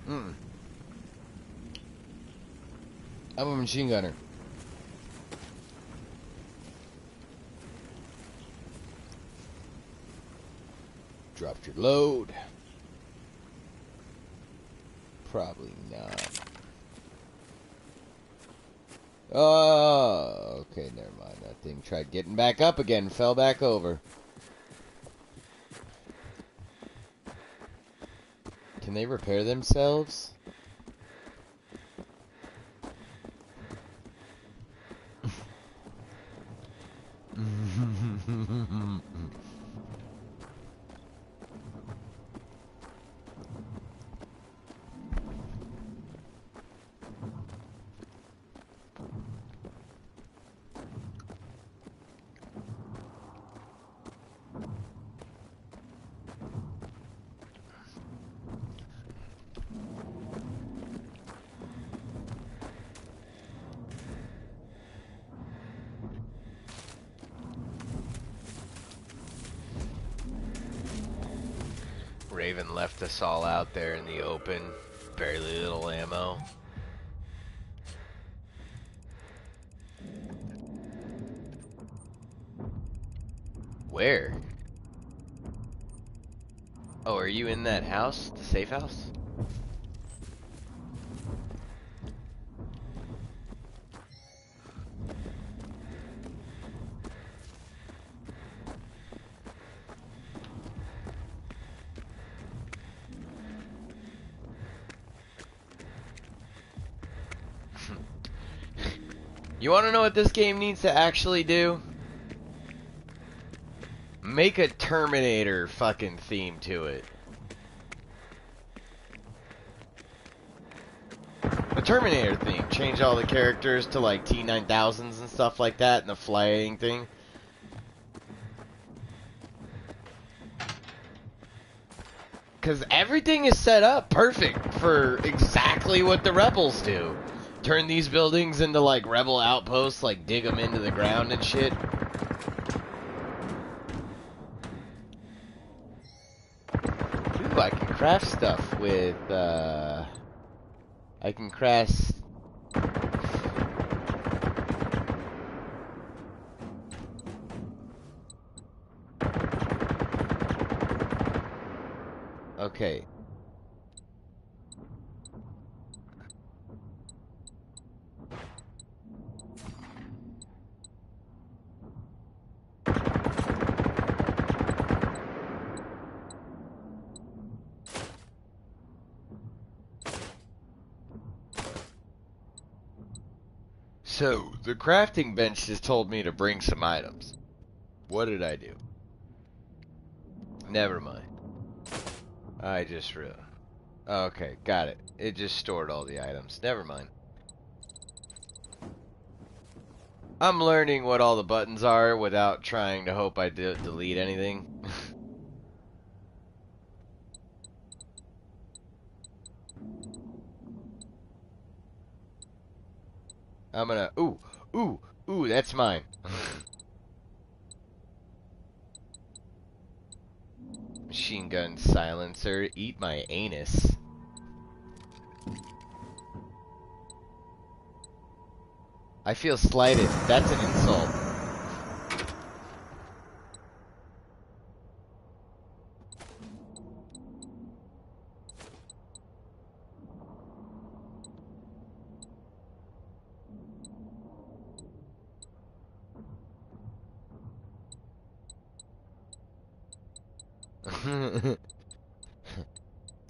Mm. I'm a machine gunner. Dropped your load. Probably not. Oh, okay, never mind. That thing tried getting back up again, fell back over. Can they repair themselves? Raven left us all out there in the open. Barely little ammo. Where? Oh, are you in that house? The safe house? You want to know what this game needs to actually do? Make a Terminator fucking theme to it. A Terminator theme. Change all the characters to like T-9000s and stuff like that, and the flying thing. Because everything is set up perfect for exactly what the rebels do. Turn these buildings into like rebel outposts, like dig them into the ground and shit. Ooh, I can craft stuff with, I can craft... Okay. So, the crafting bench just told me to bring some items. What did I do? Never mind. I just realized. Okay, got it. It just stored all the items. Never mind. I'm learning what all the buttons are without trying to hope I delete anything. I'm gonna... Ooh, that's mine. Machine gun silencer. Eat my anus. I feel slighted. That's an insult.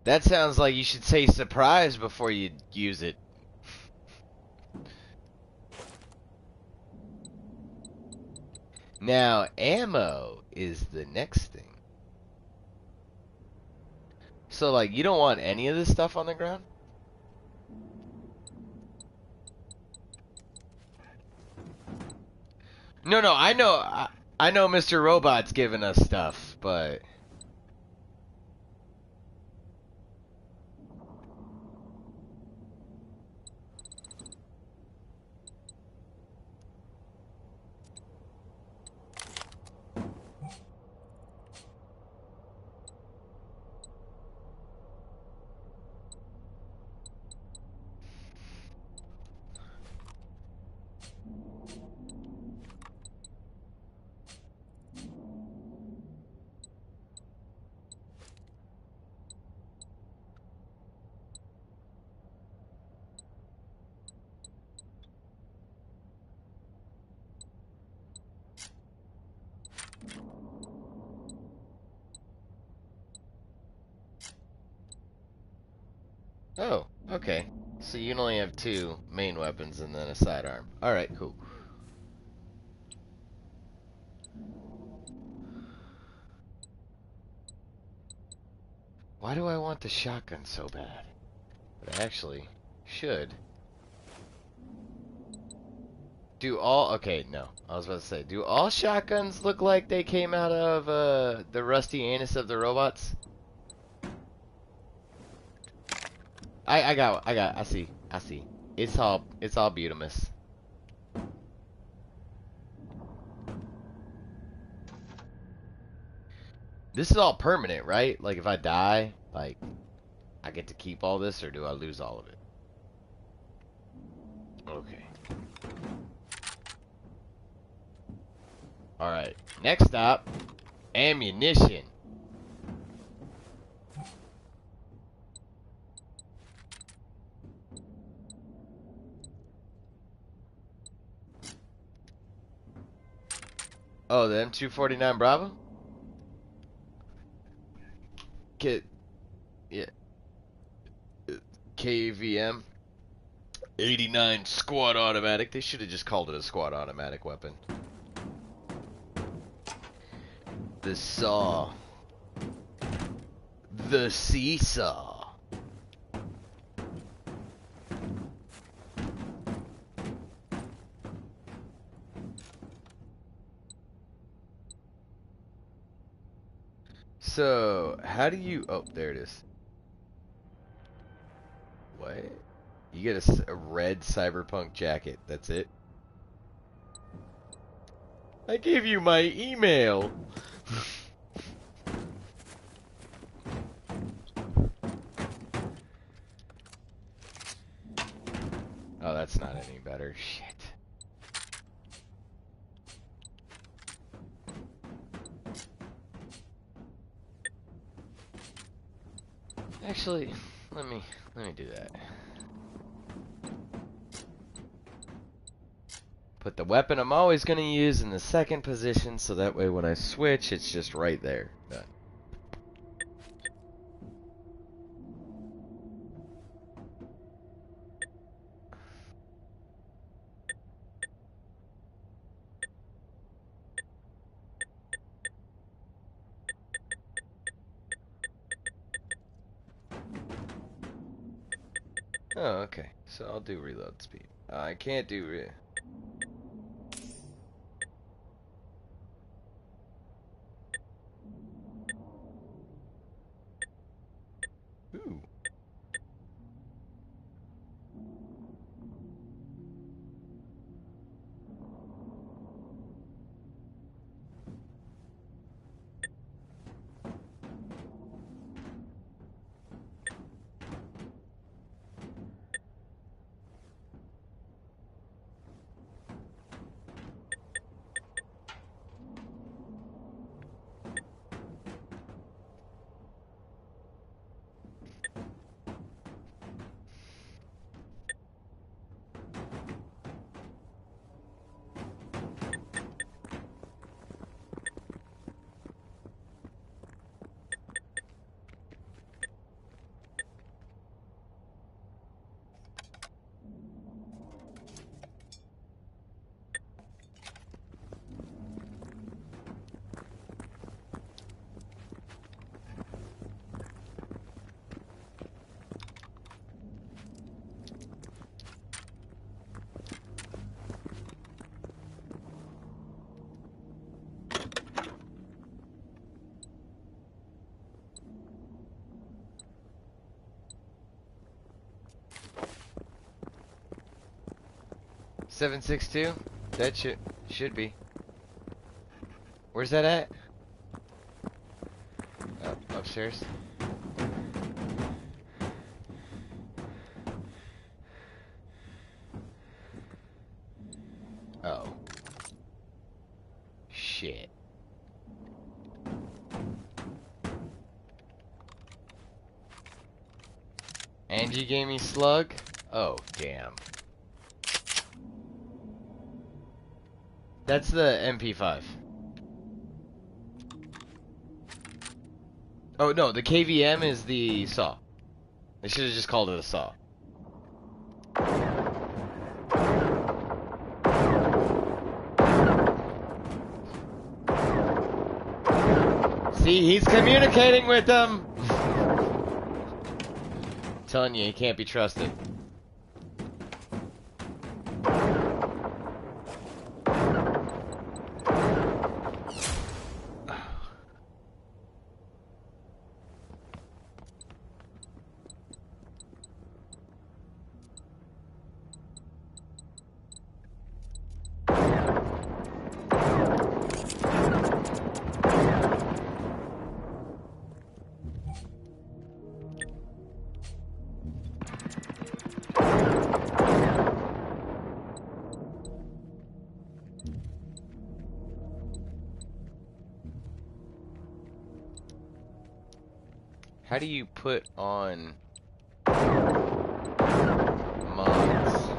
That sounds like you should say surprise before you use it. Now, ammo is the next thing. So, like, you don't want any of this stuff on the ground? No, I know Mr. Robot's giving us stuff, but... Oh, okay. So you can only have two main weapons and then a sidearm. Alright, cool. Why do I want the shotgun so bad? But I actually should. Do all... Okay, no. I was about to say, do all shotguns look like they came out of the rusty anus of the robots? I see. It's all Butamus. This is all permanent, right? Like if I die, like I get to keep all this, or do I lose all of it? Okay. Alright. Next stop, ammunition. Oh, the M249 Bravo? Get, yeah. KVM 89 squad automatic. They should have just called it a squad automatic weapon. The saw. The seesaw. So, how do you... Oh, there it is. What? You get a red cyberpunk jacket. That's it? I gave you my email. Oh, that's not any better. Shit. Actually, let me do that. Put the weapon I'm always going to use in the second position, so that way when I switch, it's just right there. Done. Oh, okay. So I'll do reload speed. I can't do Ooh. $762? That should be. Where's that at? Upstairs. Oh. Shit. Angie gave me slug? Oh, damn. That's the MP5. Oh, no, the KVM is the saw. They should have just called it a saw. See, he's communicating with them. I'm telling you, he can't be trusted. How do you put on mods?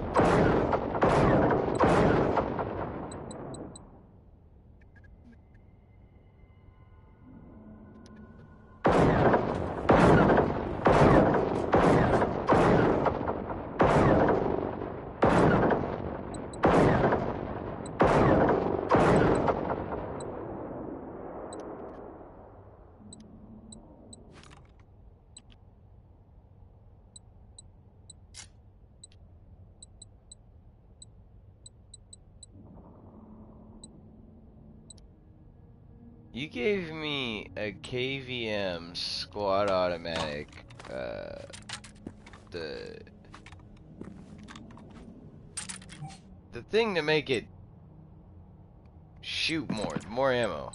You gave me a KVM squad automatic, the thing to make it shoot more ammo.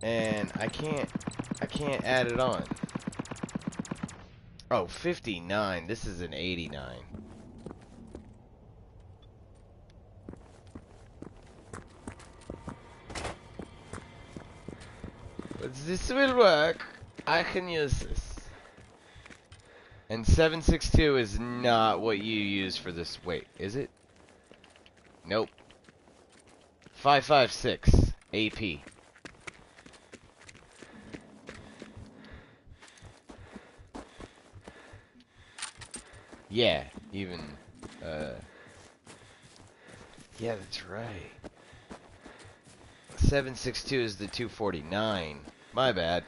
And I can't add it on. Oh, 59. This is an 89. But this will work. I can use this. And 7.62 is not what you use for this. Wait, is it? Nope. 5.56 AP. Yeah, even, yeah, that's right. 7.62 is the 249. My bad.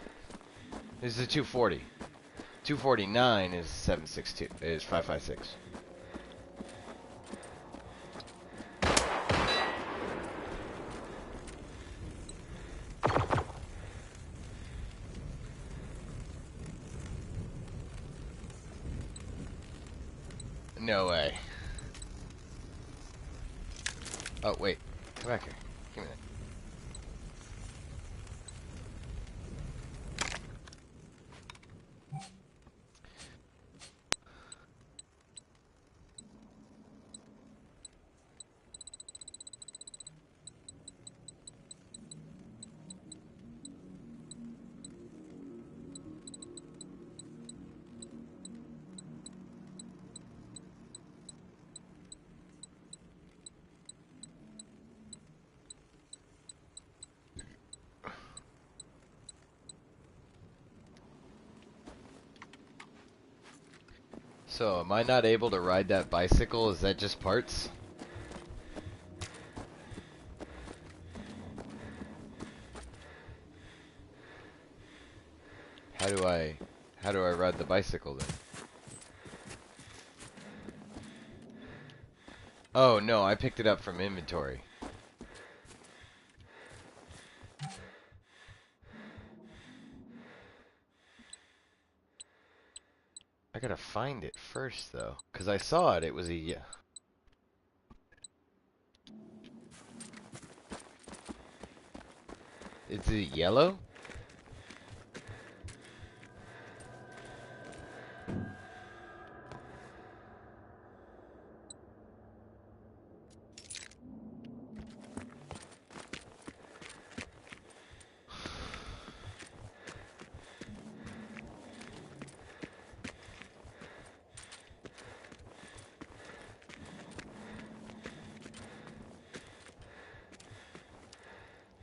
This is the 240. 249 is 7.62. Is 5.56. No way. Oh, wait. Come back here. Give me that. So, am I not able to ride that bicycle? Is that just parts? How do I ride the bicycle then? Oh, no, I picked it up from inventory. I gotta find it first, though. Because I saw it, it was a... Yeah. Is it yellow?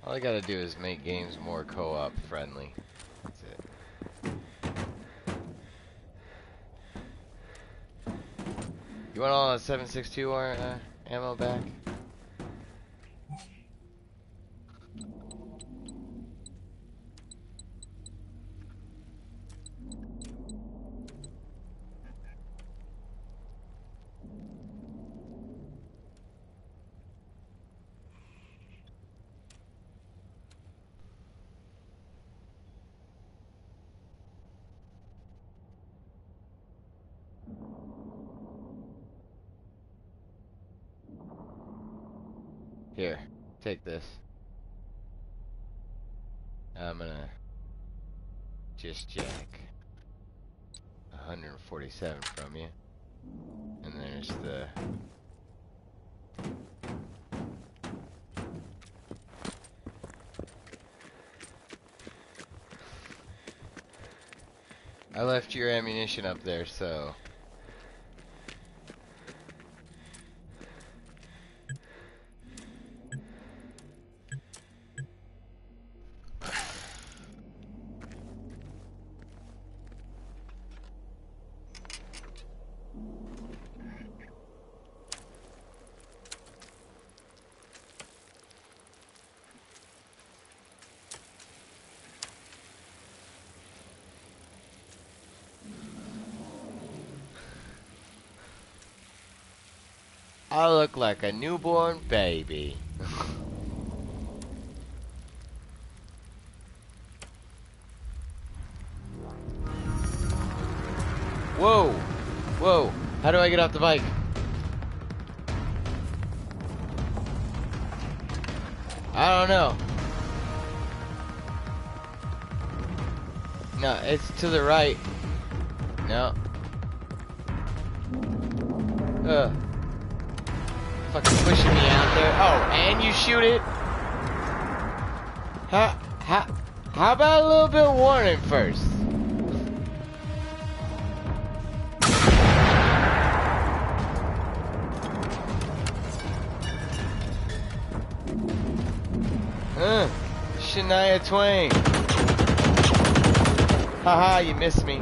All I gotta do is make games more co-op friendly. That's it. You want all that 7.62 ammo back? Here, take this. I'm gonna just jack 147 from you. And there's the... I left your ammunition up there, so... I look like a newborn baby. Whoa! Whoa! How do I get off the bike? I don't know. No, it's to the right. No. Fucking pushing me out there. Oh, and you shoot it? How about a little bit of warning first? Shania Twain. Haha, you missed me.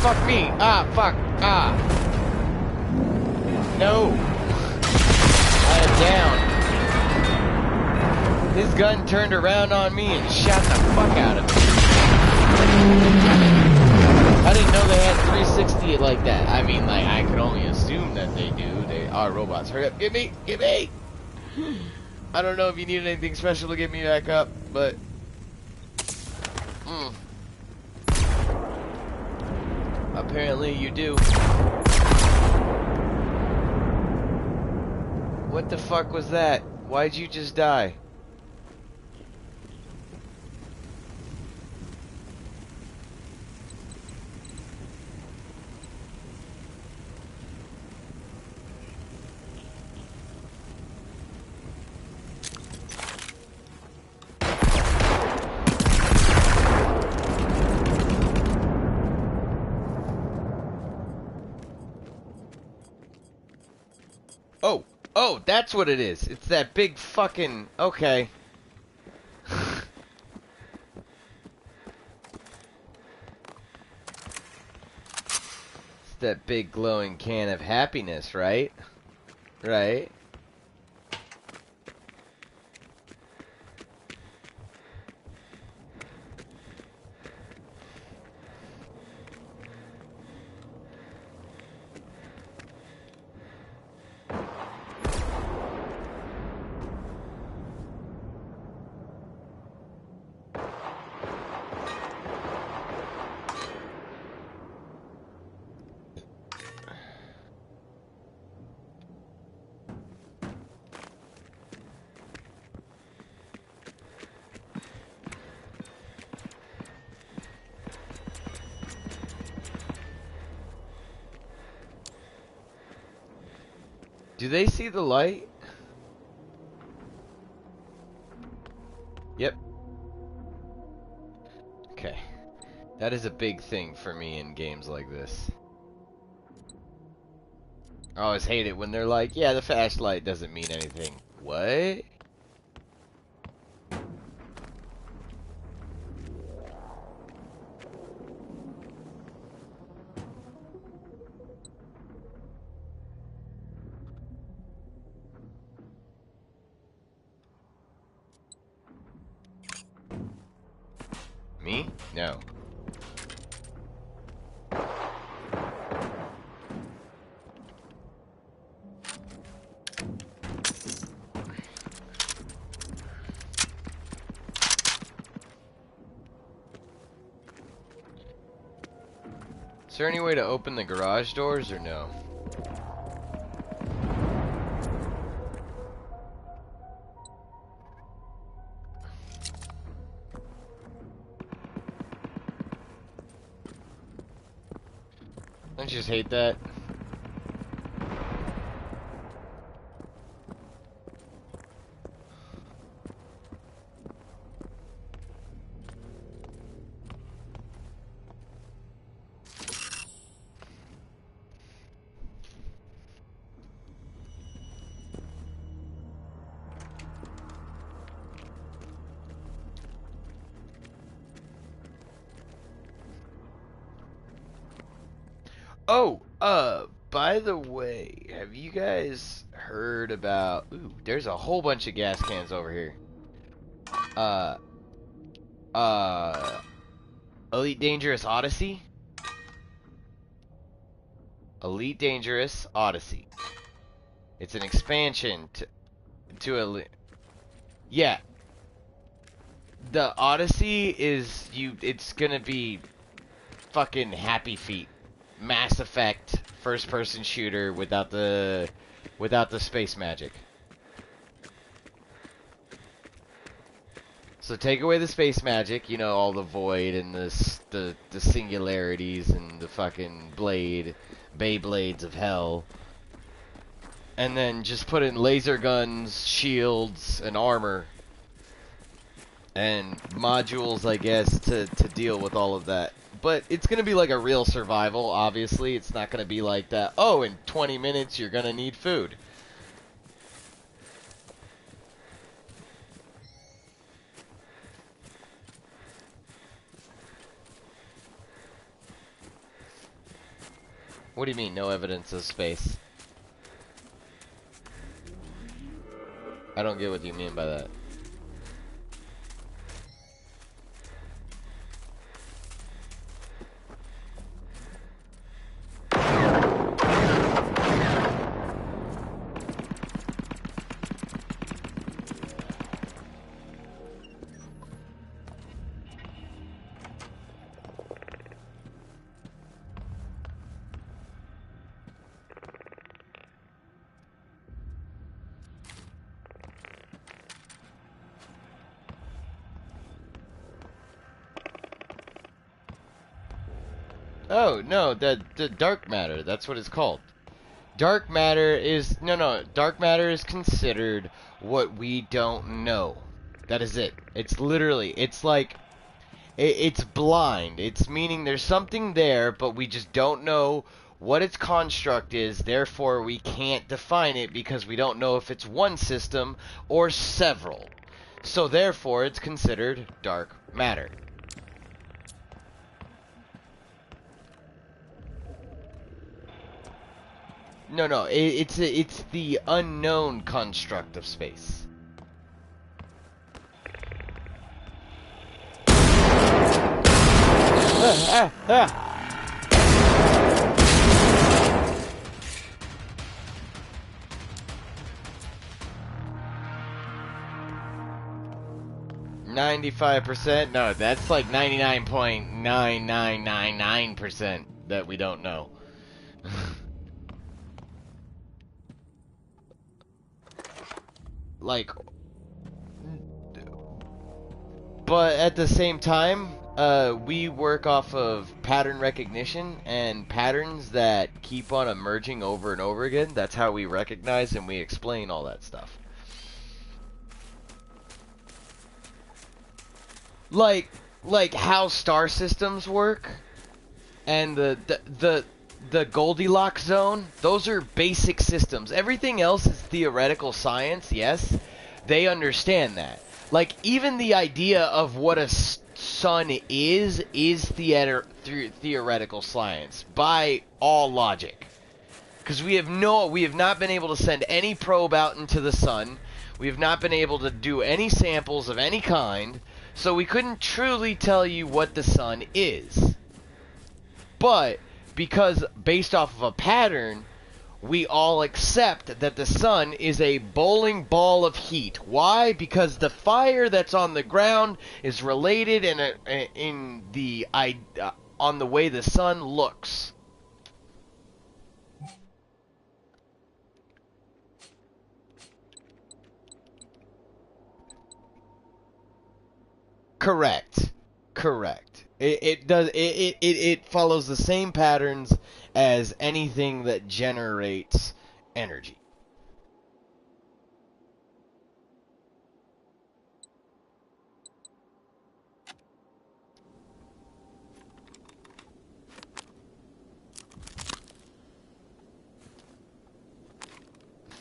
Fuck me! Fuck! No! I am down. His gun turned around on me and shot the fuck out of me. I didn't know they had 360 it like that. I mean, like, I could only assume that they do. They are robots. Hurry up, get me! Get me! I don't know if you need anything special to get me back up, but... Apparently you do. What the fuck was that? Why'd you just die? Oh, that's what it is. It's that big fucking... Okay. It's that big glowing can of happiness, right? Right? Do they see the light? Yep. Okay. That is a big thing for me in games like this. I always hate it when they're like, yeah, the flashlight doesn't mean anything. What? Me? No. Is there any way to open the garage doors or no? I just hate that. Oh, by the way, have you guys heard about... Ooh, there's a whole bunch of gas cans over here. Uh, Elite Dangerous Odyssey? Elite Dangerous Odyssey. It's an expansion to Elite... Yeah. The Odyssey is... It's gonna be fucking Happy Feet. Mass Effect first-person shooter without the space magic. So take away the space magic, you know, all the void and the singularities and the fucking Beyblades of hell, and then just put in laser guns, shields, and armor, and modules, I guess, to deal with all of that. But it's going to be like a real survival, obviously. It's not going to be like that, oh, in 20 minutes you're going to need food. What do you mean, no evidence of space? I don't get what you mean by that. Oh, no, the dark matter, that's what it's called. Dark matter is... No, dark matter is considered what we don't know. That is it. It's literally... It's like... It's blind. It's meaning there's something there, but we just don't know what its construct is, therefore we can't define it because we don't know if it's one system or several. So therefore it's considered dark matter. No, it's the unknown construct of space. Ah, ah, ah. 95%? No, that's like 99.9999% that we don't know. Like, but at the same time, we work off of pattern recognition and patterns that keep on emerging over and over again. That's how we recognize and we explain all that stuff. Like how star systems work and the Goldilocks zone, those are basic systems. Everything else is theoretical science, yes. They understand that. Like, even the idea of what a sun is theoretical science by all logic. Because we have not been able to send any probe out into the sun. We have not been able to do any samples of any kind. So we couldn't truly tell you what the sun is. But because based off of a pattern, we all accept that the sun is a bowling ball of heat. Why? Because the fire that's on the ground is related on the way the sun looks. Correct. It follows the same patterns as anything that generates energy.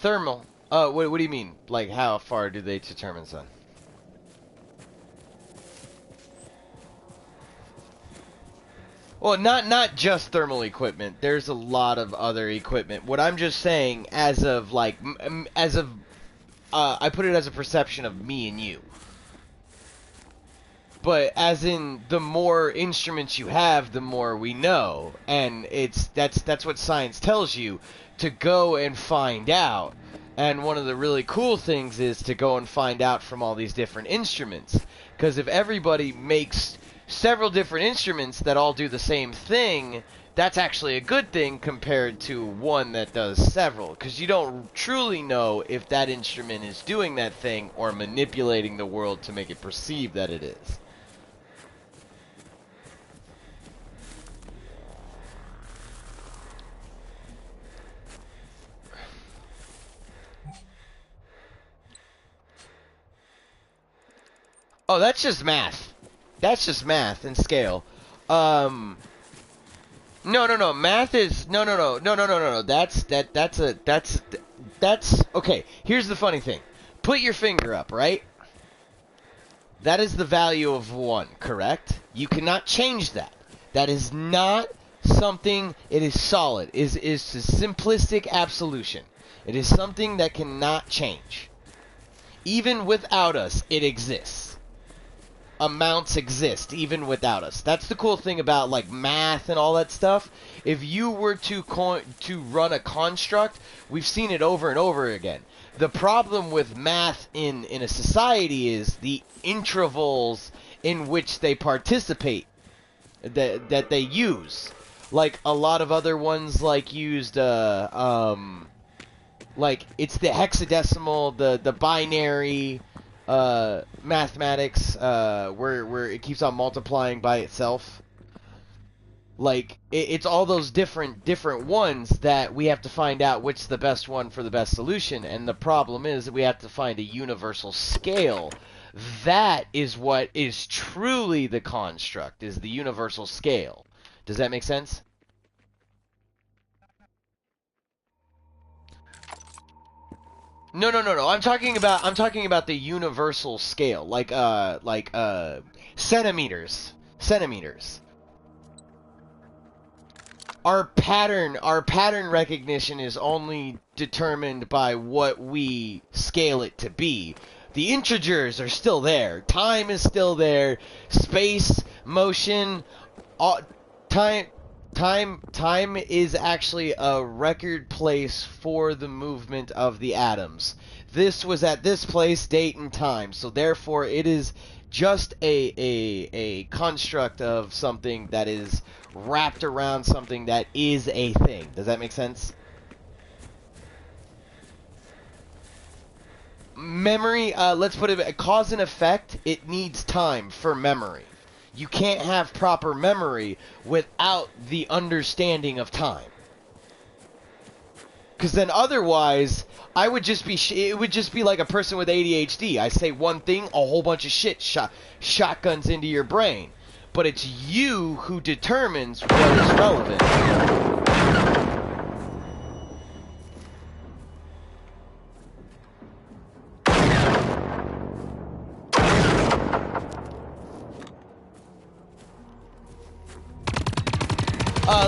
Thermal. What do you mean? Like, how far do they determine sun? Well, not just thermal equipment. There's a lot of other equipment. What I'm just saying, I put it as a perception of me and you. But as in, the more instruments you have, the more we know, and that's what science tells you, to go and find out. And one of the really cool things is to go and find out from all these different instruments. Because if everybody makes several different instruments that all do the same thing, that's actually a good thing compared to one that does several, because you don't truly know if that instrument is doing that thing or manipulating the world to make it perceive that it is. Oh, that's just math. That's just math and scale. No. Math is no. That's okay. Here's the funny thing. Put your finger up, right? That is the value of 1, correct? You cannot change that. That is not something. It is solid. Is a simplistic absolution. It is something that cannot change. Even without us, it exists. Amounts exist even without us. That's the cool thing about like math and all that stuff. If you were to run a construct, we've seen it over and over again. The problem with math in a society is the intervals in which they participate that they use. Like a lot of other ones like used like it's the hexadecimal, the binary mathematics, where it keeps on multiplying by itself. Like it's all those different ones that we have to find out which's the best one for the best solution. And the problem is that we have to find a universal scale. That is what is truly the construct, is the universal scale. Does that make sense? No. I'm talking about the universal scale, like centimeters. Centimeters. Our pattern recognition is only determined by what we scale it to be. The integers are still there. Time is still there. Space, motion, time is actually a record place for the movement of the atoms. This was at this place, date, and time. So therefore, it is just a construct of something that is wrapped around something that is a thing. Does that make sense? Memory, let's put it, cause and effect, it needs time for memory. You can't have proper memory without the understanding of time. Because then otherwise, I would just be it would just be like a person with ADHD. I say one thing, a whole bunch of shit shotguns into your brain. But it's you who determines what is relevant.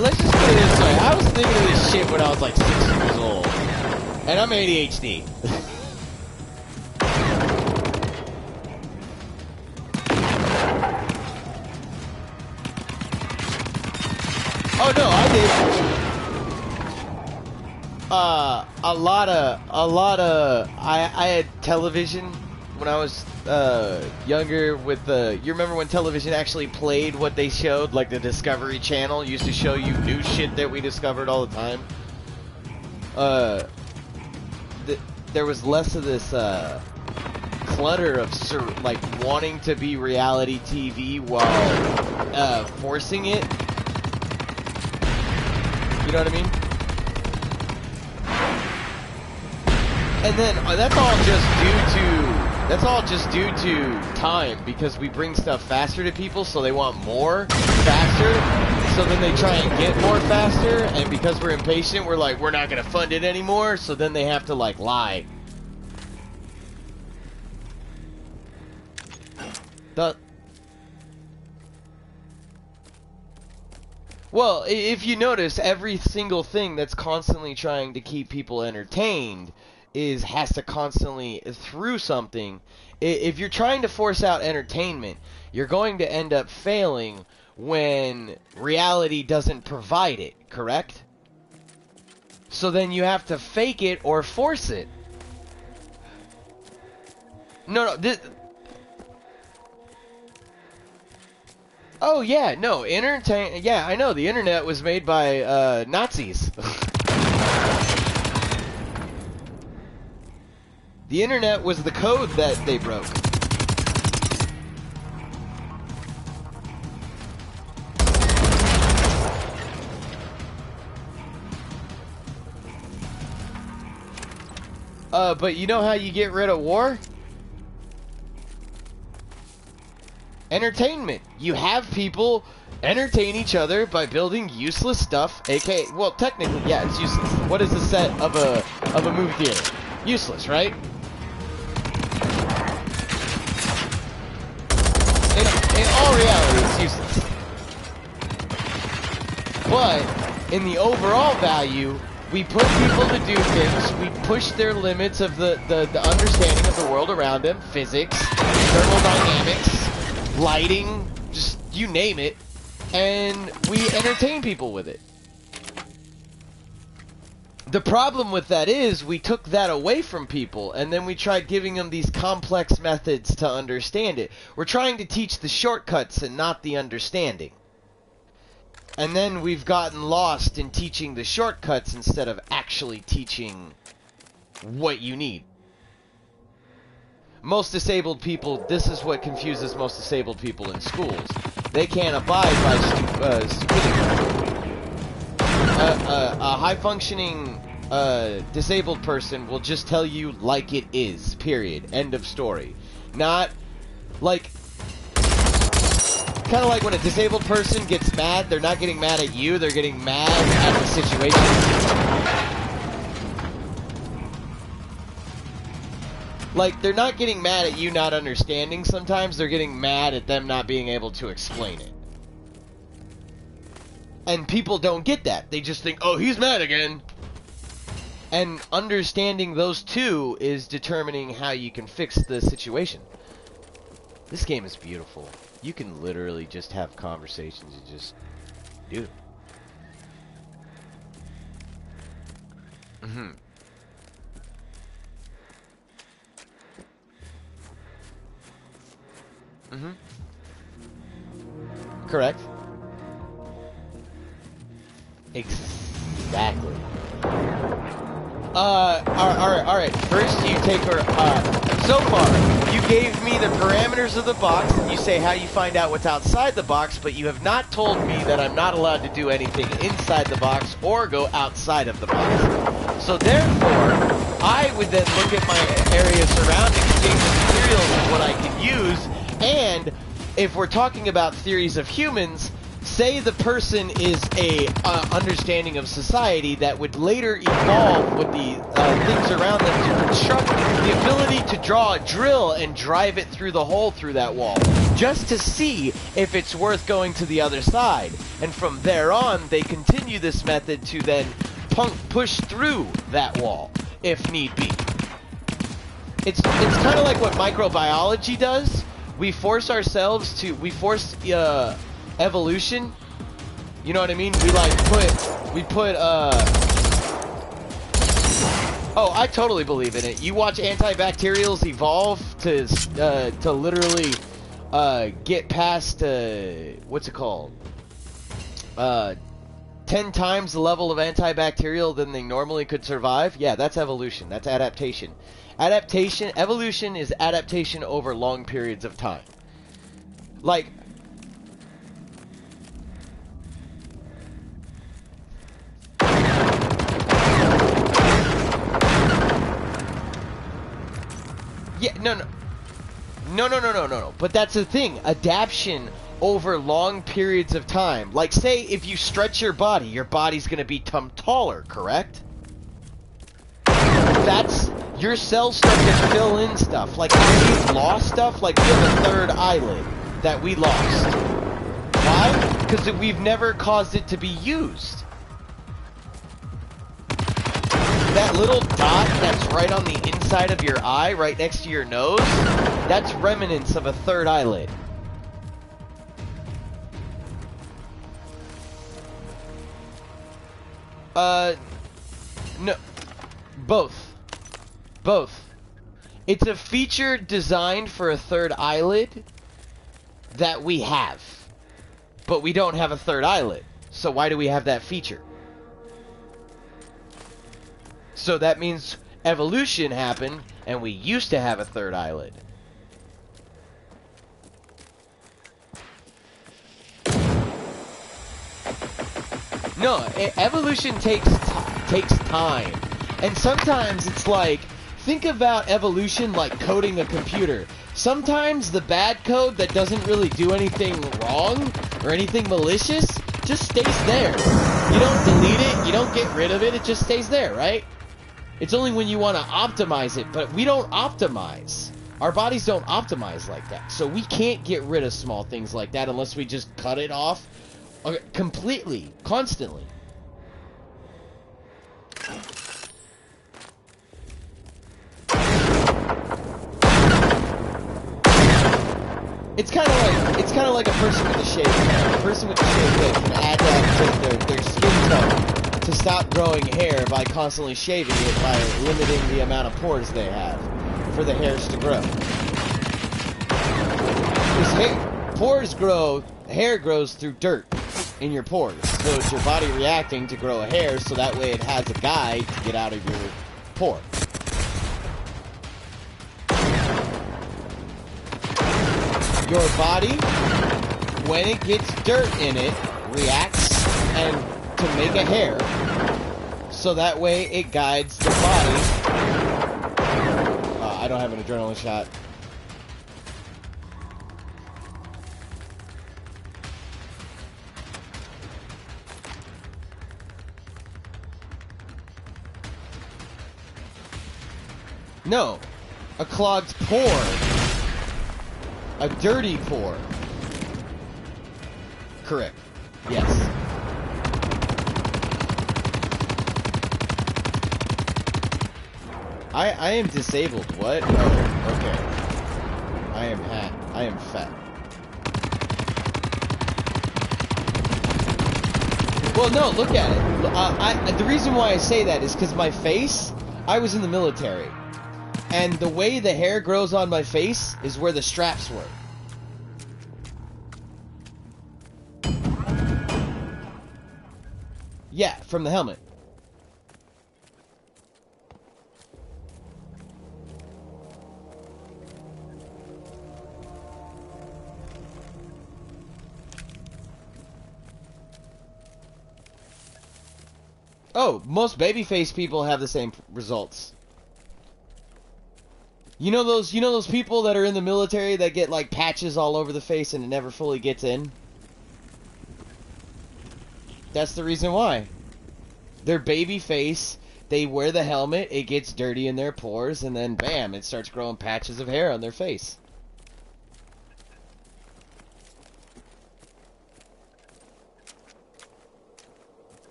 Let's just put it this way. I was thinking of this shit when I was like 6 years old. And I'm ADHD. Oh no, I did. I had television when I was younger with you remember when television actually played what they showed? Like the Discovery Channel used to show you new shit that we discovered all the time. There was less of this clutter of like wanting to be reality TV while forcing it. You know what I mean? And then that's all just due to time, because we bring stuff faster to people, so they want more faster. So then they try and get more faster, and because we're impatient, we're like, we're not gonna fund it anymore. So then they have to like lie. Well, if you notice, every single thing that's constantly trying to keep people entertained has to constantly through something. If you're trying to force out entertainment, you're going to end up failing when reality doesn't provide it, correct? So then you have to fake it or force it. No, oh yeah, no, yeah, I know, the internet was made by Nazis. The internet was the code that they broke. But you know how you get rid of war? Entertainment. You have people entertain each other by building useless stuff, aka, well, technically, yeah, it's useless. What is the set of a movie theater? Useless, right? In all reality, it's useless. But in the overall value, we put people to do things. We push their limits of the understanding of the world around them, physics, thermodynamics, lighting, just you name it, and we entertain people with it. The problem with that is we took that away from people, and then we tried giving them these complex methods to understand it. We're trying to teach the shortcuts and not the understanding. And then we've gotten lost in teaching the shortcuts instead of actually teaching what you need. Most disabled people, this is what confuses most disabled people in schools. They can't abide by stupidity. A high-functioning disabled person will just tell you like it is, period. End of story. Not, like, kind of like when a disabled person gets mad, they're not getting mad at you, they're getting mad at the situation. Like, they're not getting mad at you not understanding sometimes, they're getting mad at them not being able to explain it. And people don't get that. They just think, oh, he's mad again. And understanding those two is determining how you can fix the situation. This game is beautiful. You can literally just have conversations and just do it. Mm-hmm. Mm-hmm. Correct. Exactly. All right. First, you take her. So far, you gave me the parameters of the box, and you say how you find out what's outside the box, but you have not told me that I'm not allowed to do anything inside the box or go outside of the box. So therefore, I would then look at my area surrounding, see the materials and what I can use, and if we're talking about theories of humans, say the person is a understanding of society that would later evolve with the things around them to construct the ability to draw a drill and drive it through the hole through that wall, just to see if it's worth going to the other side. And from there on, they continue this method to then push through that wall, if need be. It's kind of like what microbiology does. We force evolution, you know what I mean? We put oh, I totally believe in it. You watch antibacterials evolve to literally get past what's it called? 10 times the level of antibacterial than they normally could survive. Yeah, that's evolution. That's adaptation. Evolution is adaptation over long periods of time. Like, yeah, no. But that's the thing. Adaptation over long periods of time. Like, say, if you stretch your body's gonna become taller, correct? Your cells start to fill in stuff. Like, we've lost stuff. Like, we have a third eyelid that we lost. Why? Because we've never caused it to be used. That little dot that's right on the inside of your eye, right next to your nose, that's remnants of a third eyelid. No. Both. It's a feature designed for a third eyelid that we have. But we don't have a third eyelid. So why do we have that feature? So that means evolution happened, and we used to have a third eyelid. No, evolution takes time. And sometimes it's like, think about evolution like coding a computer. Sometimes the bad code that doesn't really do anything wrong or anything malicious just stays there. You don't delete it, you don't get rid of it, it just stays there, right? It's only when you want to optimize it, but we don't optimize. Our bodies don't optimize like that. So we can't get rid of small things like that unless we just cut it off completely, constantly. It's kind of like a person with a shaved head. A person with a shaved head can adapt their skin tone to stop growing hair by constantly shaving it by limiting the amount of pores they have for the hairs to grow. Because pores grow, hair grows through dirt in your pores. So it's your body reacting to grow a hair, so that way it has a guide to get out of your pore. Your body, when it gets dirt in it, reacts and to make a hair, so that way it guides the body. I don't have an adrenaline shot. No, a clogged pore. A dirty pore. Correct. Yes. I am disabled. What? Oh, okay. I am fat. Well, no, look at it. The reason why I say that is because my face, I was in the military. And the way the hair grows on my face is where the straps were. Yeah, from the helmet. Oh, most babyface people have the same results. You know those people that are in the military that get like patches all over the face and it never fully gets in? That's the reason why. They're baby face, they wear the helmet, it gets dirty in their pores, and then bam, it starts growing patches of hair on their face.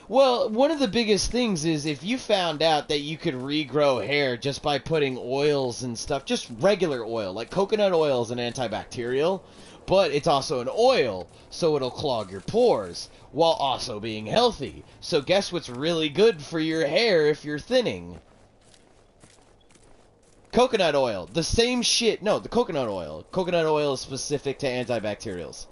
Well, one of the biggest things is if you found out that you could regrow hair just by putting oils and stuff, just regular oil, like coconut oil is an antibacterial, but it's also an oil, so it'll clog your pores while also being healthy. So guess what's really good for your hair if you're thinning? Coconut oil. The same shit. No, the coconut oil. Coconut oil is specific to antibacterials.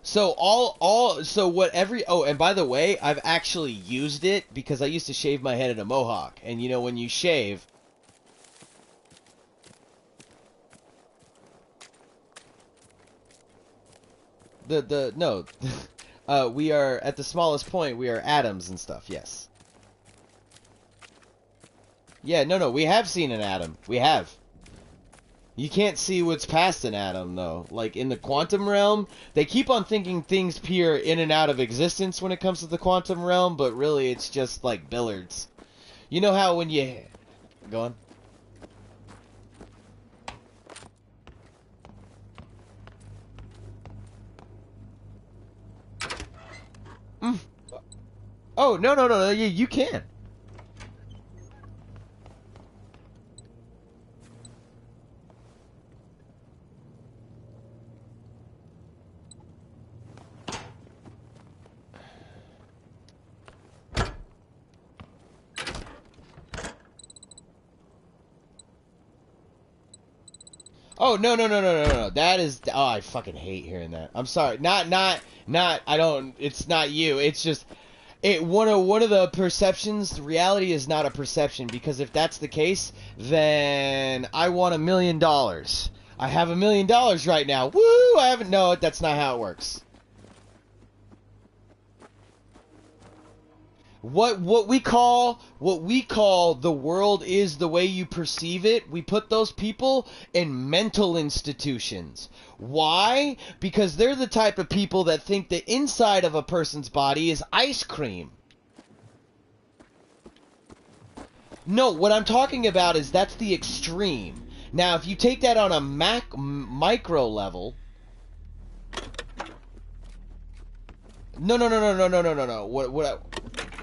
So oh, and by the way, I've actually used it because I used to shave my head in a mohawk. And you know, when you shave, no, we are at the smallest point, we are atoms and stuff, yes. Yeah, no, we have seen an atom. We have. You can't see what's past an atom, though. Like, in the quantum realm, they keep on thinking things peer in and out of existence when it comes to the quantum realm, but really it's just like billiards. You know how when you... Go on. Oh, no, you can. Oh, no. That is... Oh, I fucking hate hearing that. I'm sorry. I don't... It's not you. It's just... One of the perceptions, the reality is not a perception, because if that's the case, then I want $1 million. I have $1 million right now. Woo! I haven't... No, that's not how it works. What we call the world is the way you perceive it. We put those people in mental institutions. Why? Because they're the type of people that think the inside of a person's body is ice cream. No, what I'm talking about is that's the extreme. Now, if you take that on a micro level... No.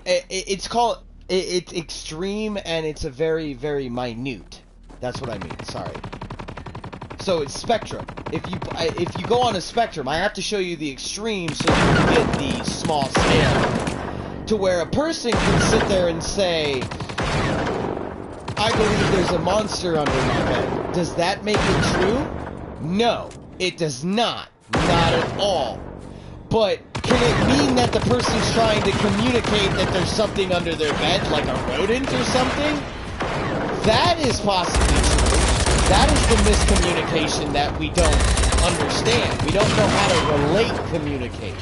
It's called... It's extreme, and it's a very, very minute. That's what I mean. Sorry. So it's spectrum. If you go on a spectrum, I have to show you the extreme so you can get the small scale. To where a person can sit there and say, I believe there's a monster under my bed. Does that make it true? No, it does not. Not at all. But can it mean that the person's trying to communicate that there's something under their bed, like a rodent or something? That is possibly true. That is the miscommunication that we don't understand. We don't know how to relate communicate.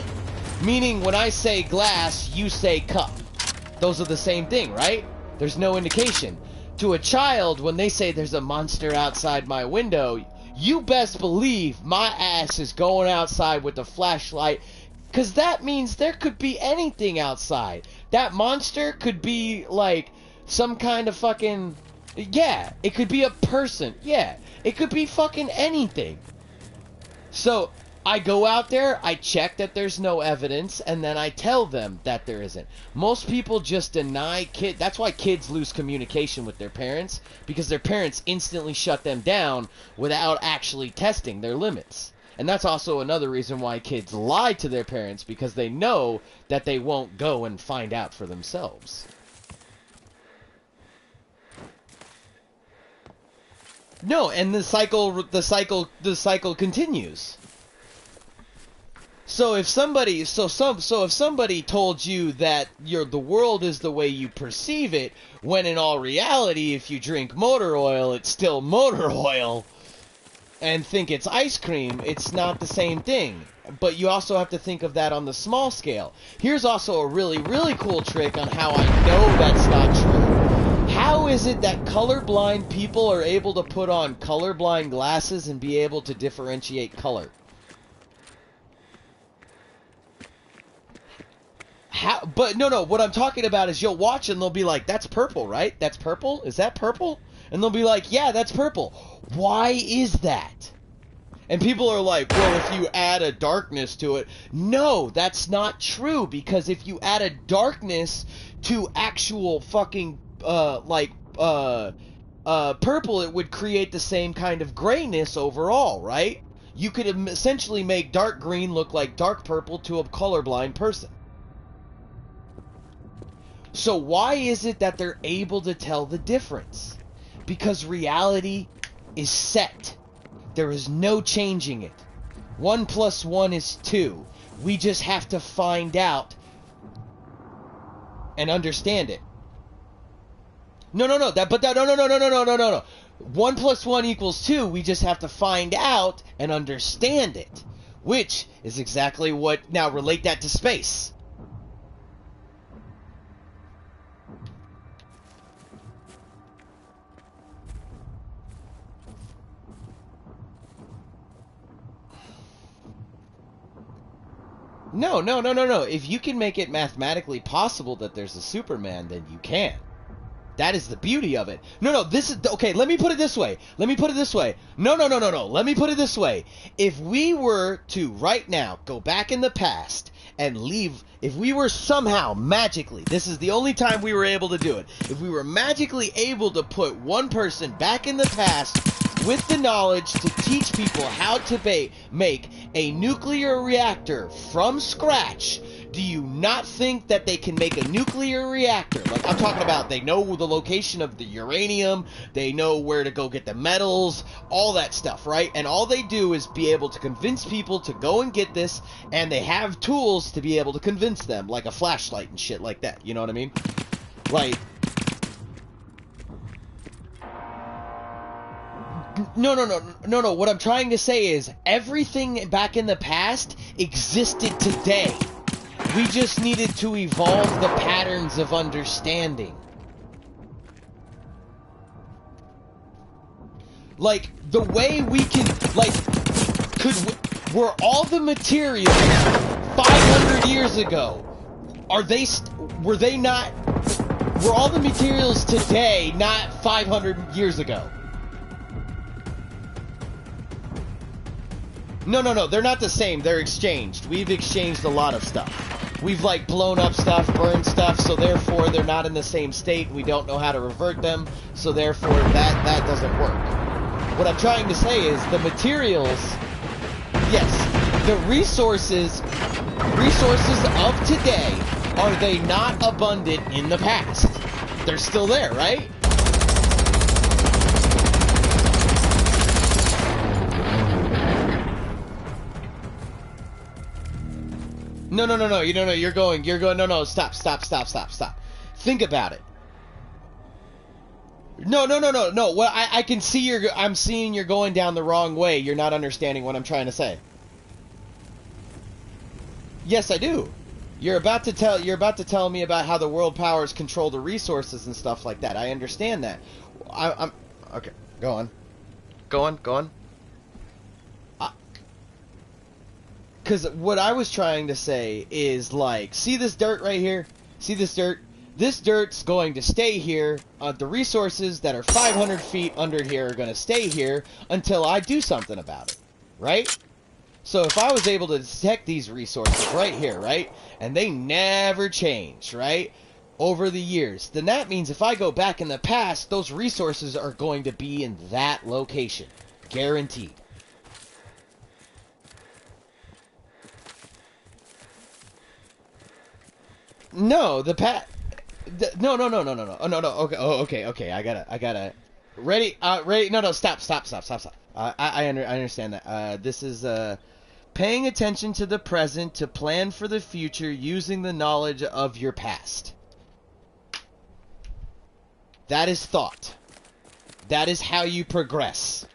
Meaning, when I say glass, you say cup. Those are the same thing, right? There's no indication. To a child, when they say there's a monster outside my window, you best believe my ass is going outside with a flashlight, because that means there could be anything outside. That monster could be like some kind of fucking... Yeah, it could be a person. Yeah, it could be fucking anything. So, I go out there, I check that there's no evidence, and then I tell them that there isn't. Most people just deny kids. That's why kids lose communication with their parents, because their parents instantly shut them down without actually testing their limits. And that's also another reason why kids lie to their parents, because they know that they won't go and find out for themselves. No, and the cycle continues. So if somebody told you that the world is the way you perceive it, when in all reality, if you drink motor oil, it's still motor oil, and think it's ice cream, it's not the same thing. but you also have to think of that on the small scale. Here's also a really, really cool trick on how I know that's not true. How is it that colorblind people are able to put on colorblind glasses and be able to differentiate color? How? But no, what I'm talking about is you'll watch and they'll be like, that's purple, right? That's purple? Is that purple? And they'll be like, yeah, that's purple. Why is that? And people are like, well, if you add a darkness to it. No, that's not true, because if you add a darkness to actual fucking, purple, it would create the same kind of grayness overall, right? You could essentially make dark green look like dark purple to a colorblind person. So why is it that they're able to tell the difference? Because reality is set. There is no changing it. 1 + 1 is 2. We just have to find out and understand it. No. 1 + 1 = 2. We just have to find out and understand it. Which is exactly what... Now relate that to space. No. If you can make it mathematically possible that there's a Superman, then you can. That is the beauty of it. No, this is... Okay, let me put it this way. No. Let me put it this way. If we were to, right now, go back in the past and leave... If we were somehow, magically... This is the only time we were able to do it. If we were magically able to put one person back in the past with the knowledge to teach people how to make a nuclear reactor from scratch, do you not think that they can make a nuclear reactor? Like, I'm talking about, they know the location of the uranium, they know where to go get the metals, all that stuff, right? And all they do is be able to convince people to go and get this, and they have tools to be able to convince them, like a flashlight and shit like that, you know what I mean? Like... No. What I'm trying to say is everything back in the past existed today. We just needed to evolve the patterns of understanding. Like, the way we can, like, were all the materials 500 years ago, were all the materials today not 500 years ago? No, they're not the same. They're exchanged. We've exchanged a lot of stuff. We've, like, blown up stuff, burned stuff, so therefore they're not in the same state. We don't know how to revert them, so therefore that doesn't work. What I'm trying to say is the materials, yes, the resources of today, are they not abundant in the past? They're still there, right? No, you're going, no, stop. Think about it. No, well, I can see I'm seeing you're going down the wrong way. You're not understanding what I'm trying to say. Yes, I do. You're about to tell me about how the world powers control the resources and stuff like that. I understand that. I'm okay, go on. Because what I was trying to say is, like, see this dirt right here? See this dirt? This dirt's going to stay here. The resources that are 500 feet under here are going to stay here until I do something about it, right? So if I was able to detect these resources right here, right? And they never change, right? Over the years. Then that means if I go back in the past, those resources are going to be in that location. Guaranteed. No, no. Okay. I gotta. Ready? No. Stop. I understand that. This is paying attention to the present to plan for the future using the knowledge of your past. That is thought. That is how you progress.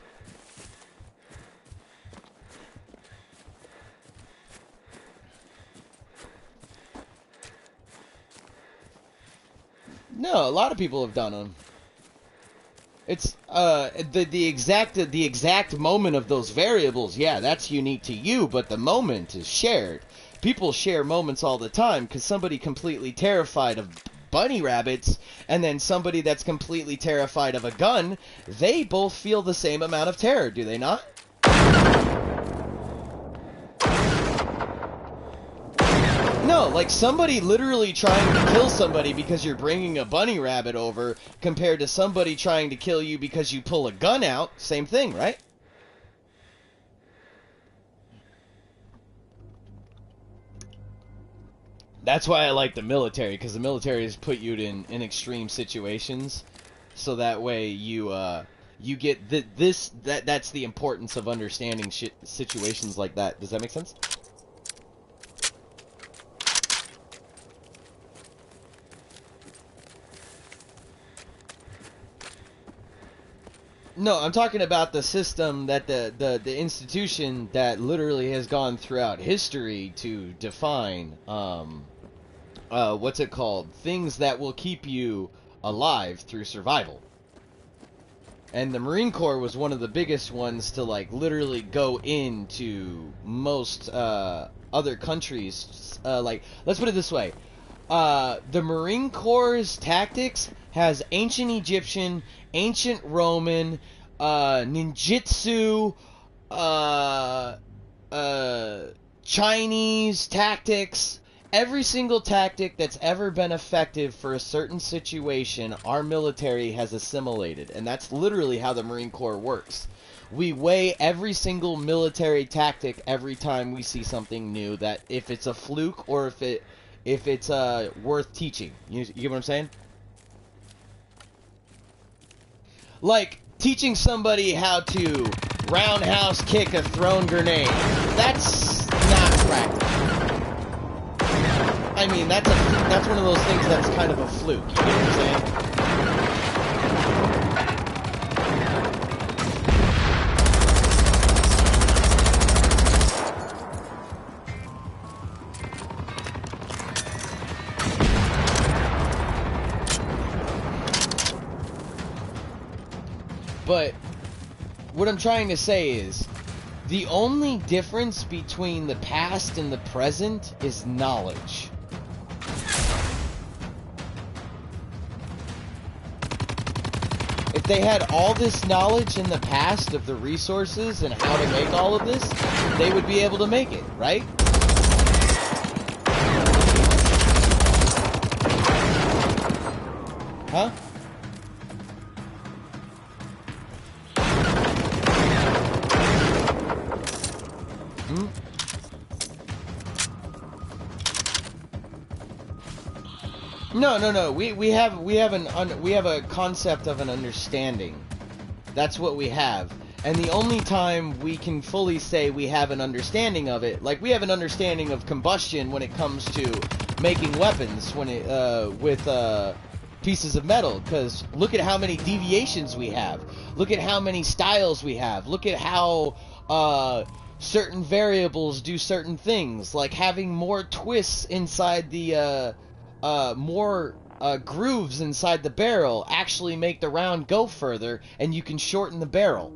No, a lot of people have done them. It's the exact moment of those variables. Yeah, that's unique to you, but the moment is shared. People share moments all the time because somebody completely terrified of bunny rabbits and then somebody that's completely terrified of a gun, they both feel the same amount of terror, do they not? No, like somebody literally trying to kill somebody because you're bringing a bunny rabbit over compared to somebody trying to kill you because you pull a gun out, same thing, right? That's why I like the military, because the military has put you in extreme situations, so that way you you get that's the importance of understanding situations like that. Does that make sense? No, I'm talking about the system that the institution that literally has gone throughout history to define what's it called? Things that will keep you alive through survival. And the Marine Corps was one of the biggest ones to like literally go into most other countries. Like, let's put it this way: the Marine Corps' tactics has ancient Egyptian, ancient Roman, ninjutsu, Chinese tactics. Every single tactic that's ever been effective for a certain situation, our military has assimilated. And that's literally how the Marine Corps works. We weigh every single military tactic every time we see something new, that if it's a fluke or if it's worth teaching. You get what I'm saying? Like teaching somebody how to roundhouse kick a thrown grenade. That's not practical. I mean, that's one of those things that's kind of a fluke. You get what I'm saying? But what I'm trying to say is, the only difference between the past and the present is knowledge. If they had all this knowledge in the past of the resources and how to make all of this, they would be able to make it, right? Huh? No. We have a concept of an understanding. That's what we have. And the only time we can fully say we have an understanding of it, like we have an understanding of combustion when it comes to making weapons, when it with pieces of metal. Because look at how many deviations we have. Look at how many styles we have. Look at how certain variables do certain things, like having more twists inside the more grooves inside the barrel actually make the round go further, and you can shorten the barrel.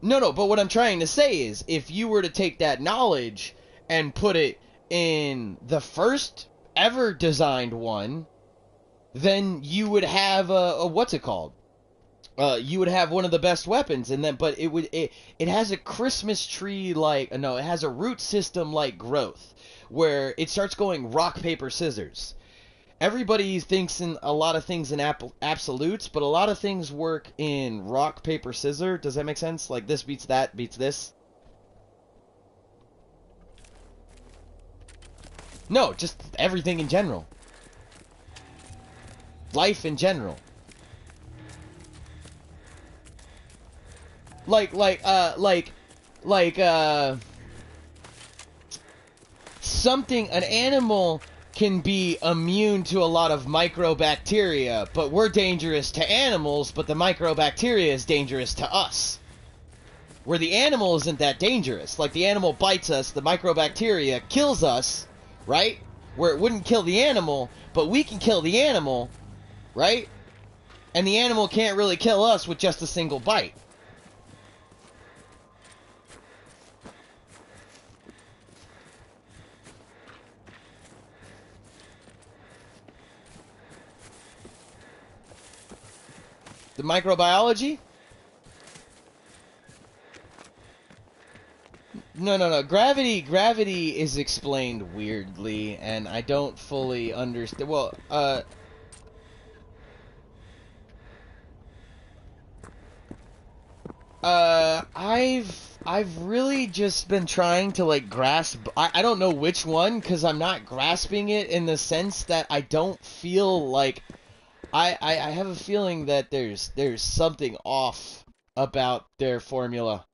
No, but what I'm trying to say is, if you were to take that knowledge and put it in the first ever designed one, then you would have a what's it called? You would have one of the best weapons, and then, but it has a Christmas tree like, no, it has a root system like growth, where it starts going rock, paper, scissors. Everybody thinks in a lot of things in absolutes, but a lot of things work in rock, paper, scissors. Does that make sense? Like this beats that, beats this. No, just everything in general. Life in general. Something, an animal can be immune to a lot of microbacteria, but we're dangerous to animals, but the microbacteria is dangerous to us. Where the animal isn't that dangerous. Like, the animal bites us, the microbacteria kills us, right? Where it wouldn't kill the animal, but we can kill the animal, right? And the animal can't really kill us with just a single bite. The microbiology? No. Gravity is explained weirdly, and I don't fully understand. Well, I've really just been trying to, like, grasp. I don't know which one, because I'm not grasping it in the sense that I don't feel like. I have a feeling that there's something off about their formula.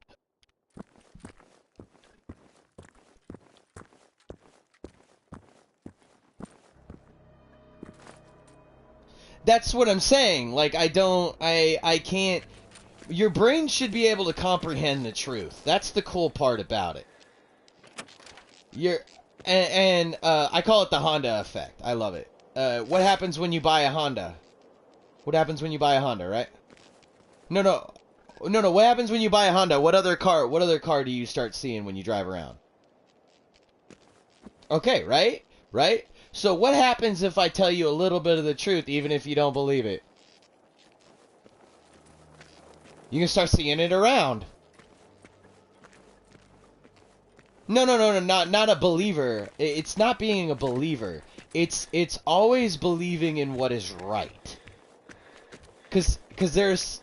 That's what I'm saying. Like, I can't. Your brain should be able to comprehend the truth. That's the cool part about it. I call it the Honda effect. I love it. What happens when you buy a Honda? What happens when you buy a Honda, right? No. What happens when you buy a Honda? What other car do you start seeing when you drive around? Okay, right? Right? So what happens if I tell you a little bit of the truth, even if you don't believe it? You can start seeing it around. No, not a believer. It's not being a believer. It's always believing in what is right. Cause there's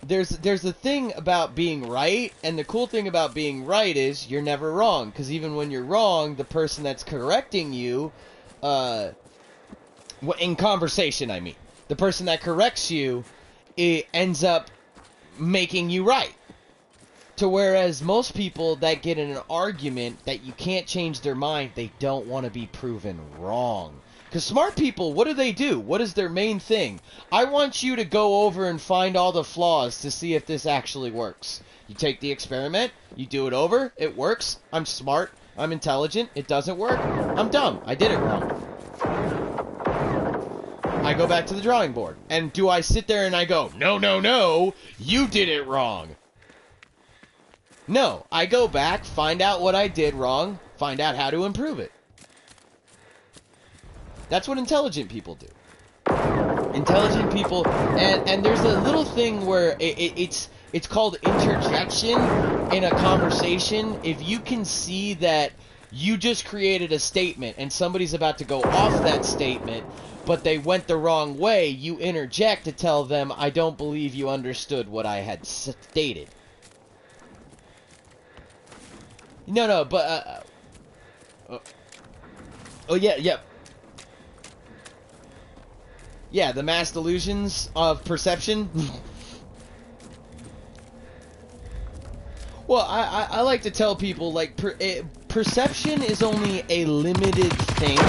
a thing about being right, and the cool thing about being right is you're never wrong. Cause even when you're wrong, the person that's correcting you, in conversation, I mean, the person that corrects you, it ends up making you right. To whereas most people that get in an argument that you can't change their mind, they don't want to be proven wrong. Because smart people, what do? What is their main thing? I want you to go over and find all the flaws to see if this actually works. You take the experiment, you do it over, it works, I'm smart, I'm intelligent, it doesn't work, I'm dumb, I did it wrong. I go back to the drawing board. And do I sit there and I go, no, you did it wrong? No, I go back, find out what I did wrong, find out how to improve it. That's what intelligent people do. Intelligent people, and there's a little thing where it's called interjection in a conversation. If you can see that you just created a statement and somebody's about to go off that statement, but they went the wrong way, you interject to tell them, I don't believe you understood what I had stated. No, but, oh, yeah. Yeah, the mass delusions of perception. Well, I like to tell people, like, perception is only a limited thing.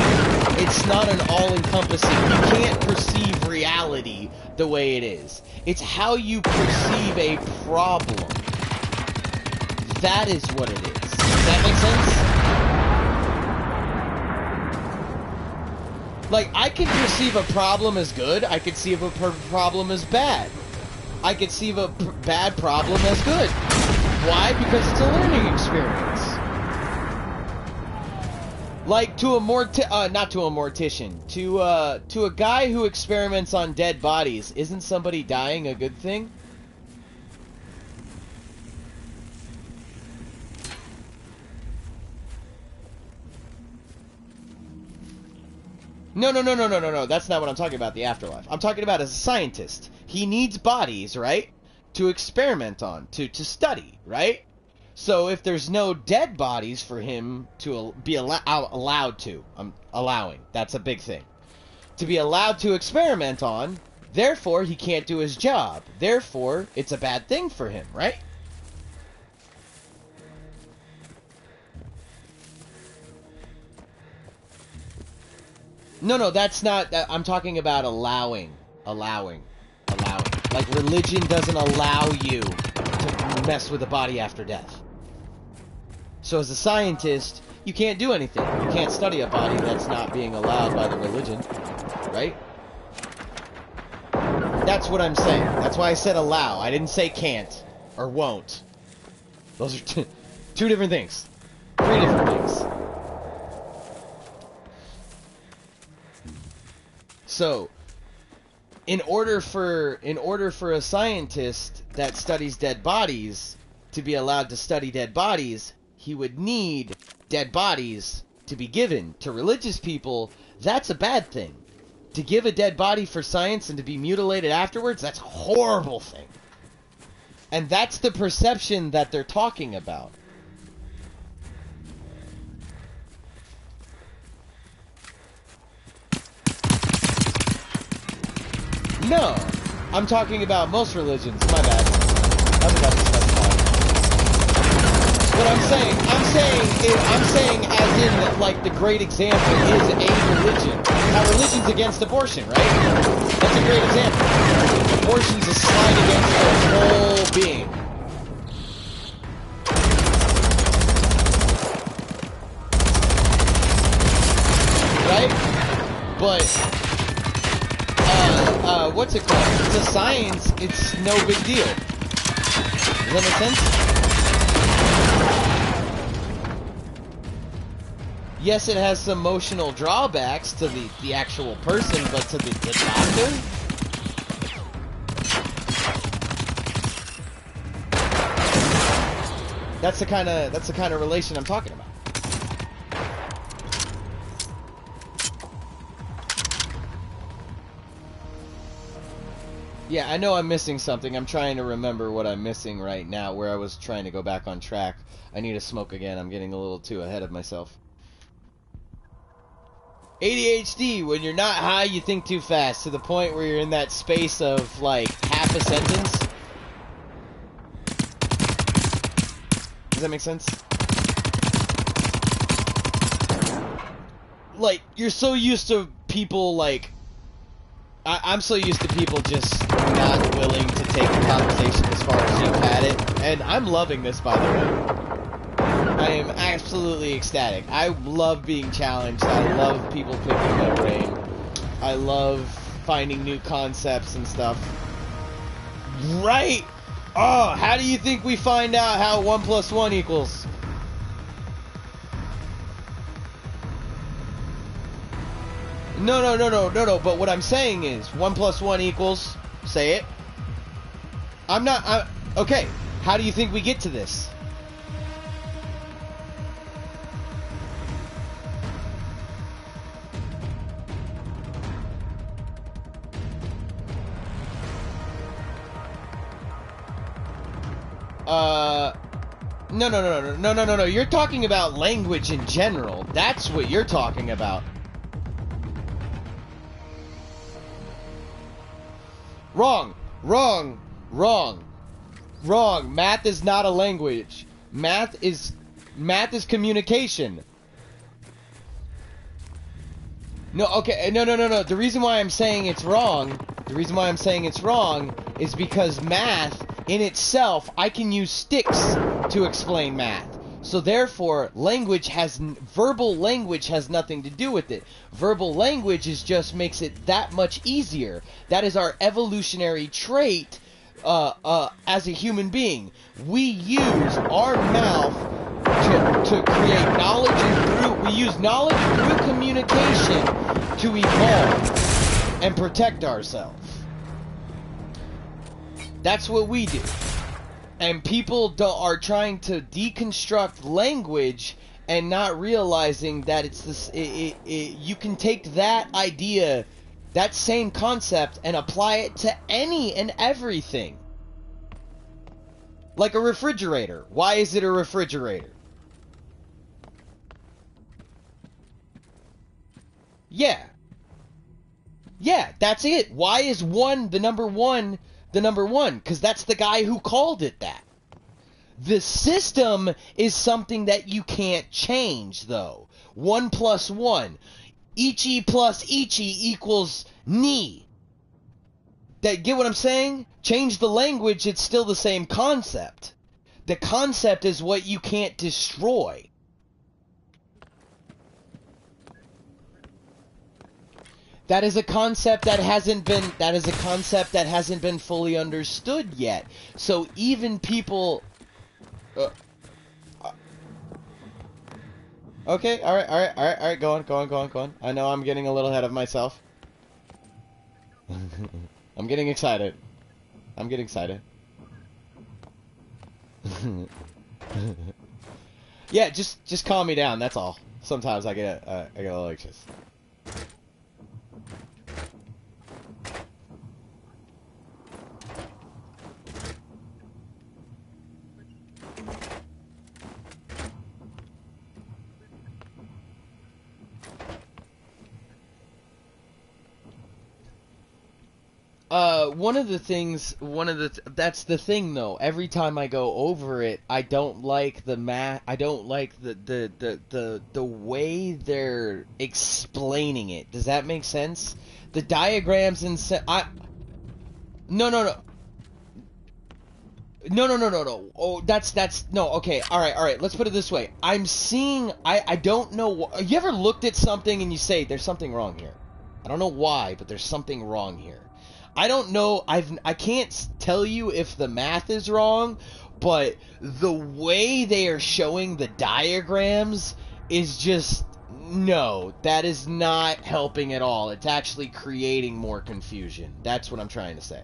It's not an all-encompassing. You can't perceive reality the way it is. It's how you perceive a problem. That is what it is. Does that make sense? Like, I can perceive a problem as good. I can see a problem as bad. I can see a bad problem as good. Why? Because it's a learning experience. Like, to a not to a mortician, to a guy who experiments on dead bodies, isn't somebody dying a good thing? No, that's not what I'm talking about, the afterlife. I'm talking about as a scientist. He needs bodies, right? To experiment on, to study, right? So if there's no dead bodies for him to be allowed to, I'm allowing, that's a big thing. To be allowed to experiment on, therefore he can't do his job. Therefore, it's a bad thing for him, right? No, that's not, I'm talking about allowing. Like, religion doesn't allow you to mess with a body after death. So as a scientist, you can't do anything. You can't study a body that's not being allowed by the religion, right? That's what I'm saying. That's why I said allow. I didn't say can't or won't. Those are two different things. 3 different things. So, in order for a scientist that studies dead bodies to be allowed to study dead bodies, he would need dead bodies to be given to religious people. That's a bad thing. To give a dead body for science and to be mutilated afterwards, that's a horrible thing. And that's the perception that they're talking about. No, I'm talking about most religions. My bad. I forgot to specify. What I'm saying as in, like, the great example is a religion. Now, religion's against abortion, right? That's a great example. Abortion's a slight against the whole being. Right? But, what's it called? To science, it's no big deal. Does that make sense? Yes, it has some emotional drawbacks to the actual person, but to the doctor? That's the kind of relation I'm talking about. Yeah, I know I'm missing something. I'm trying to remember what I'm missing right now, where I was trying to go back on track. I need to smoke again. I'm getting a little too ahead of myself. ADHD, when you're not high, you think too fast, to the point where you're in that space of, like, half a sentence. Does that make sense? Like, you're so used to people, like... I'm so used to people just not willing to take the conversation as far as you've had it. And I'm loving this, by the way. I am absolutely ecstatic. I love being challenged. I love people picking my brain. I love finding new concepts and stuff. Right! Oh, how do you think we find out how 1 + 1 equals? No, but what I'm saying is 1 + 1 equals, say it. Okay, how do you think we get to this? No. You're talking about language in general. That's what you're talking about. Wrong. Math is not a language. Math is communication. No, okay, no. The reason why I'm saying it's wrong, is because math in itself, I can use sticks to explain math. So therefore, verbal language has nothing to do with it. Verbal language just makes it that much easier. That is our evolutionary trait as a human being. We use our mouth to create knowledge, and we use knowledge through communication to evolve and protect ourselves. That's what we do. And people are trying to deconstruct language and not realizing that it's this. You can take that idea, that same concept, and apply it to any and everything. Like a refrigerator. Why is it a refrigerator? Yeah, that's it. Why is 1 the number 1? The number 1, because that's the guy who called it that. The system is something that you can't change, though. 1 + 1. Ichi plus Ichi equals ni. Get what I'm saying? Change the language, it's still the same concept. The concept is what you can't destroy. That is a concept that hasn't been fully understood yet. So even people okay, all right, go on. I know I'm getting a little ahead of myself. I'm getting excited. Yeah, just calm me down, that's all. Sometimes I get a little anxious. That's the thing though. Every time I go over it, I don't like the math. I don't like the way they're explaining it. Does that make sense? The diagrams and no. No. Oh, that's no. Okay, all right. Let's put it this way. I'm seeing. I don't know. You ever looked at something and you say there's something wrong here? I don't know why, but there's something wrong here. I don't know. I can't tell you if the math is wrong, but the way they are showing the diagrams is just no. That is not helping at all. It's actually creating more confusion. That's what I'm trying to say.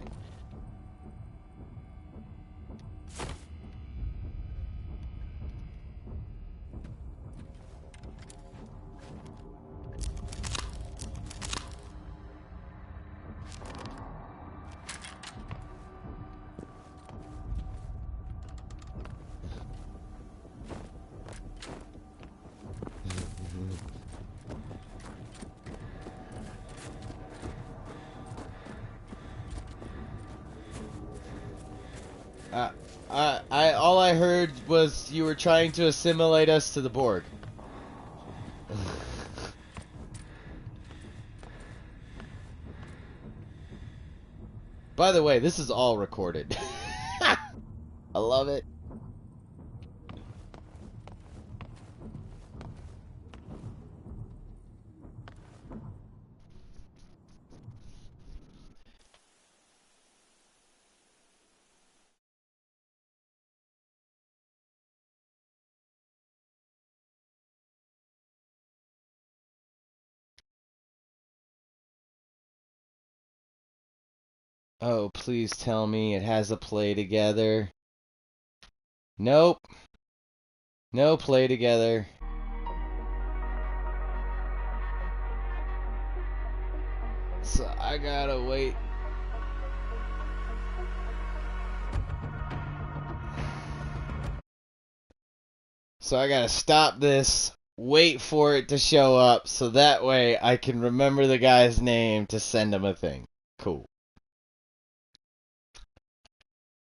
All I heard was you were trying to assimilate us to the Borg. By the way, this is all recorded. I love it. Oh, please tell me it has a play together. Nope. No play together. So I gotta wait. So I gotta stop this, wait for it to show up, so that way I can remember the guy's name to send him a thing. Cool.